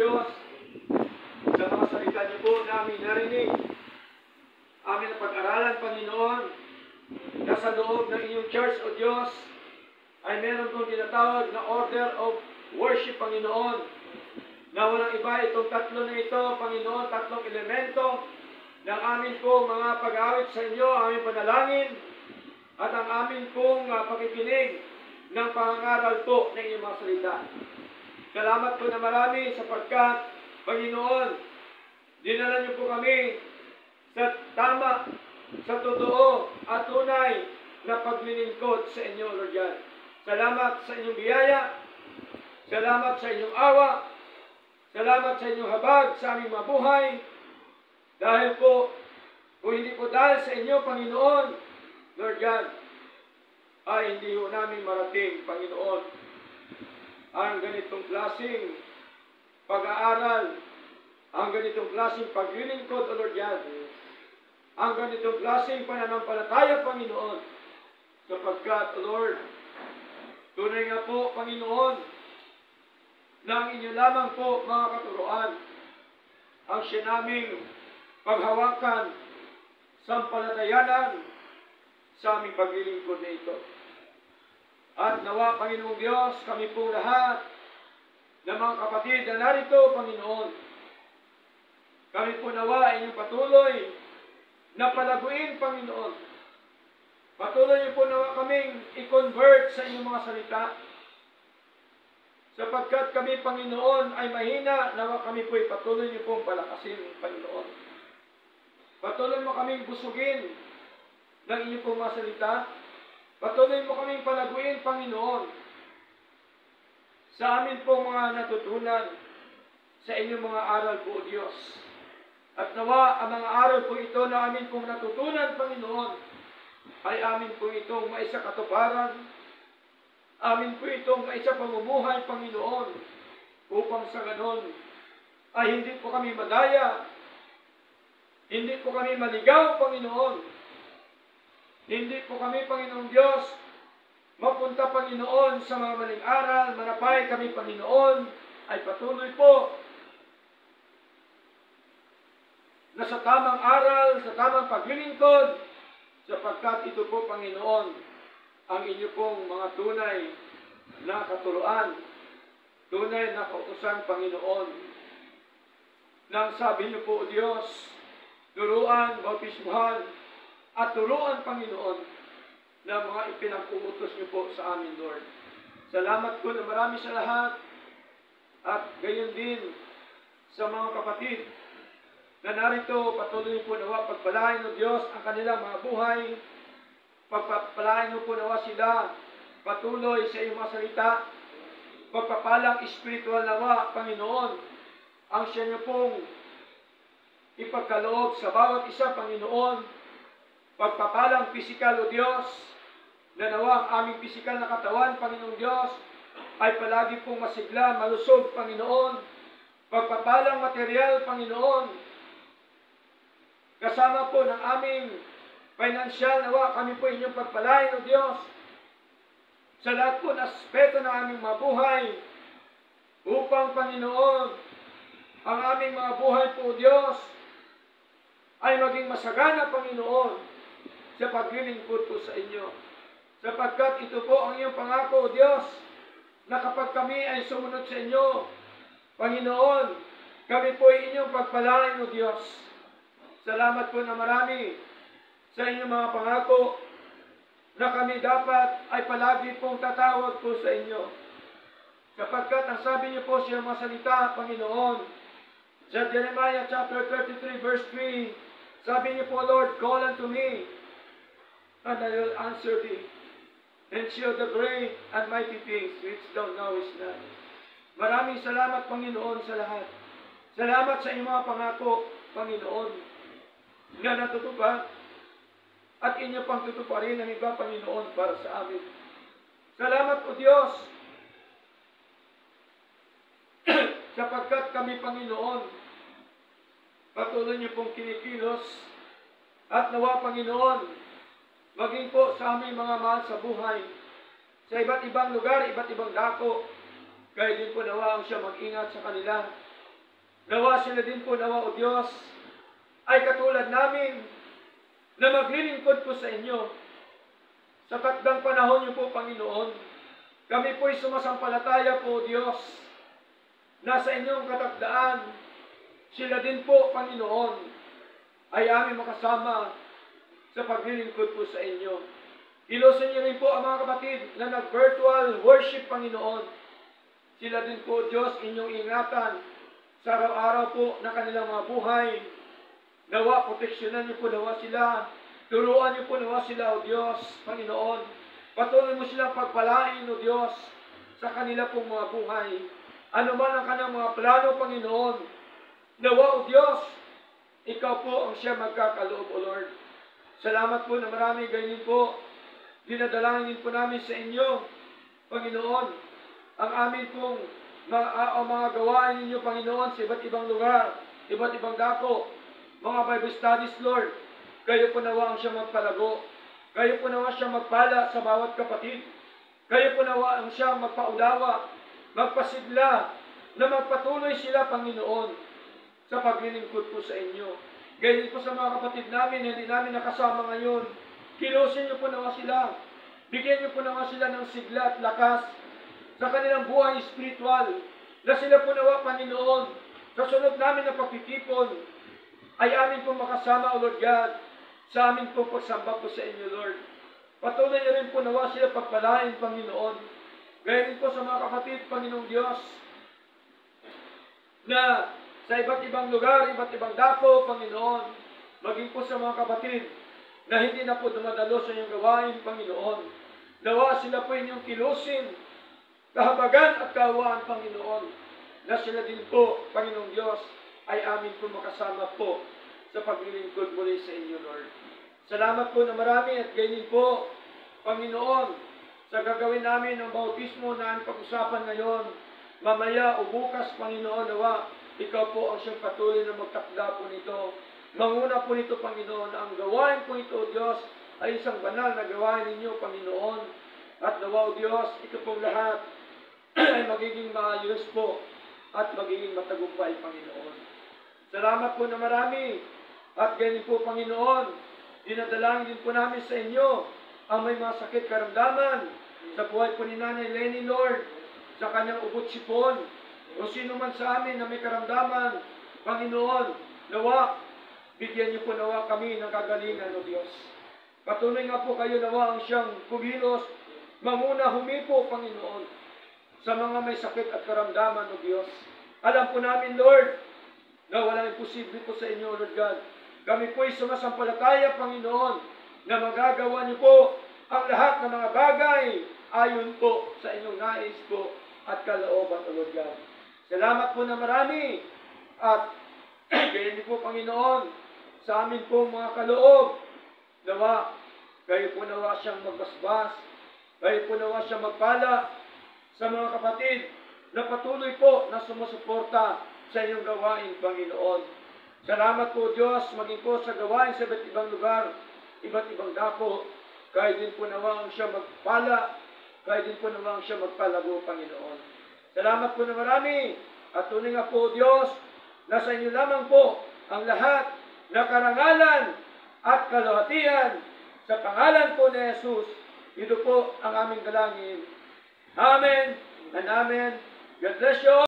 Diyos, sa mga salita niyo po namin narinig, amin na pag-aralan, Panginoon, na sa loob ng inyong church, O Diyos, ay meron pong tinatawag na order of worship, Panginoon, na walang iba itong tatlo na ito, Panginoon, tatlong elemento ng amin pong mga pag-awit sa inyo, aming panalangin, at ang amin pong pakikinig ng pangangaral po ng inyong mga salita. Salamat po na marami sapagkat, Panginoon, dinala niyo po kami sa tama, sa totoo at tunay na paglilingkod sa inyo, Lord God. Salamat sa inyong biyaya, salamat sa inyong awa, salamat sa inyong habag sa aming mabuhay. Dahil po, kung hindi po dahil sa inyo, Panginoon, Lord God, ay hindi po namin marating, Panginoon, ang ganitong klaseng pag-aaral, ang ganitong klaseng paglilingkod, O Lord God, ang ganitong klaseng pananampalataya, Panginoon, sapagkat, Lord, tunay nga po, Panginoon, nang inyo lamang po, mga katuruan, ang siya naming paghawakan, sampalatayanan sa aming paglilingkod na ito. At nawa, Panginoong Diyos, kami pong lahat ng mga kapatid na narito, Panginoon, kami po nawa inyong patuloy na palaguin, Panginoon. Patuloy niyo po nawa kaming i-convert sa inyong mga salita. Sapagkat kami, Panginoon, ay mahina, nawa kami po patuloy niyo pong palakasin, Panginoon. Patuloy mo kaming busugin ng inyong pong mga salita. Patuloy mo kaming palaguin, Panginoon, sa amin pong mga natutunan sa inyong mga aral po, O Diyos. At nawa, ang mga aral po ito na amin pong natutunan, Panginoon, ay amin po itong maisa katuparan, amin po itong maisa pamumuhay, Panginoon, upang sa ganon ay hindi po kami madaya, hindi po kami maligaw, Panginoon. Hindi po kami, Panginoong Diyos, mapunta, Panginoon, sa mga maling aral, manapay kami, Panginoon, ay patuloy po na sa tamang aral, sa tamang paglilingkod, sapagkat ito po, Panginoon, ang inyo pong mga tunay na katuruan, tunay na kautusan, Panginoon. Nang sabi niyo po, O Diyos, turuan, bautismuhan, at turuan, Panginoon, na mga ipinag-uutos niyo po sa amin, Lord. Salamat po na marami sa lahat, at gayon din sa mga kapatid na narito, patuloy po nawa pagpalain ng Diyos ang kanilang mga buhay, pagpapalain mo po nawa sila patuloy sa iyong mga salita, pagpapalang espiritual nawa, Panginoon, ang siya niyo pong ipagkaloob sa bawat isa, Panginoon, pagpapalang pisikal, O Diyos, na nawa ang aming pisikal na katawan, Panginoong Diyos, ay palagi pong masigla, malusog, Panginoon, pagpapalang material, Panginoon, kasama po ng aming financial, nawa kami po inyong pagpalain, O Diyos, sa lahat po ng aspeto ng aming mabuhay, upang, Panginoon, ang aming mga buhay po, O Diyos, ay maging masagana, Panginoon, sa paglilingkod po sa inyo. Sapagkat ito po ang iyong pangako, O Diyos, na kapag kami ay sumunod sa inyo, Panginoon, kami po ay inyong pagpalain, O Diyos. Salamat po na marami sa inyong mga pangako na kami dapat ay palagi pong tatawag po sa inyo. Sapagkat ang sabi niyo po sa mga salita, Panginoon, sa Jeremiah chapter 33 verse 3, sabi niyo po, Lord, call unto me, and I will answer thee, and show the great and mighty things which thou knowest not. Maraming salamat, Panginoon, sa lahat. Salamat sa iyong mga pangako, Panginoon, na natutupad, at inyo pang tutuparin ang iba, Panginoon, para sa amin. Salamat, O Diyos, sapagkat kami, Panginoon, patuloy niyo pong kinikilos, at nawa, Panginoon, maging po sa aming mga mahal sa buhay, sa iba't ibang lugar, iba't ibang dako, kaya din po nawa ang siya mag-ingat sa kanila, Nawa sila din po, nawa o Diyos, ay katulad namin na maglilingkod po sa inyo. Sa takdang panahon niyo po, Panginoon, kami po'y sumasampalataya po, Diyos, na sa inyong katakdaan, sila din po, Panginoon, ay aming makasama sa paglilingkod po sa inyo. Ilosan niyo rin po ang mga kapatid na nag-virtual worship, Panginoon. Sila din po, Diyos, inyong ingatan sa araw-araw po na kanilang mga buhay. Nawa, proteksyonan niyo po nawa sila. Turuan niyo po nawa sila, O Diyos, Panginoon. Patuloy mo silang pagpalain, O Diyos, sa kanila pong mga buhay. Ano man ang kanilang mga plano, Panginoon, nawa, O Diyos, ikaw po ang siya magkakaloob, O Lord. Salamat po na marami ganyan po. Dinadalangin po namin sa inyo, Panginoon, ang amin pong mga gawain ninyo, Panginoon, sa iba't ibang lugar, iba't ibang dako, mga Bible studies, Lord. Kayo po nawa ang siya magpalago. Kayo po nawa siya magpala sa bawat kapatid. Kayo po nawa ang siya magpaudawa, magpasidla, na magpatuloy sila, Panginoon, sa paglilingkod po sa inyo. Ganyan po sa mga kapatid namin, hindi namin nakasama ngayon. Kilosin niyo po nawa sila. Bigyan niyo po nawa sila ng sigla at lakas sa kanilang buhay spiritual. Na sila po nawa, Panginoon, sa sunod namin na pagtitipon, ay amin po makasama, O Lord God, sa amin po pagsamba po sa inyo, Lord. Patuloy niyo rin po nawa sila pagpalain, Panginoon. Gaya rin po sa mga kapatid, Panginoong Diyos, na sa iba't ibang lugar, iba't ibang dako, Panginoon, maging po sa mga kapatid na hindi na po dumadalo sa inyong gawain, Panginoon. Nawa sila po inyong kilusin, kahabagan at kaawaan, Panginoon, na sila din po, Panginoong Diyos, ay amin po makasama po sa paglilingkod muli sa inyo, Lord. Salamat po na marami at ganyan po, Panginoon, sa gagawin namin ng bautismo na ang pag-usapan ngayon, mamaya o bukas, Panginoon, nawa, ikaw po ang siyang patuloy na magtakda po nito. Manguna po nito, Panginoon, na ang gawain po ito, Diyos, ay isang banal na gawain ninyo, Panginoon. At nawa, o Diyos, ito pong lahat ay magiging maayos po at magiging matagumpay, Panginoon. Salamat po na marami. At ganyan po, Panginoon, dinadalangin din po namin sa inyo ang may mga sakit karamdaman sa buhay po ni Nanay Lenny, Lord, sa kanyang ubot sipon, o sino man sa amin na may karamdaman, Panginoon, nawa, bigyan niyo po nawa kami ng kagalingan, O Diyos. Patuloy nga po kayo nawa ang siyang kumilos, manguna humipo, Panginoon, sa mga may sakit at karamdaman, O Diyos. Alam po namin, Lord, na walang imposible po sa inyo, Lord God. Kami po'y sumasampalataya, Panginoon, na magagawa niyo po ang lahat ng mga bagay ayon po sa inyong nais po at kalooban, O Lord God. Salamat po na marami at ganyan niyo po, Panginoon, sa amin po mga kaloob, nawa, kayo po nawa siyang magbasbas, kayo po nawa siyang magpala sa mga kapatid na patuloy po na sumusuporta sa inyong gawain, Panginoon. Salamat po, Diyos, maging po sa gawain sa iba't ibang lugar, iba't ibang dako. Kayo din po nawa ang siya magpala, kayo din po nawa ang siya magpalago, Panginoon. Salamat po na marami. At tunay nga po, Diyos, na sa inyo lamang po ang lahat na karangalan at kaluhatian sa pangalan po ni Jesus. Ito po ang aming dalangin. Amen and Amen. God bless you.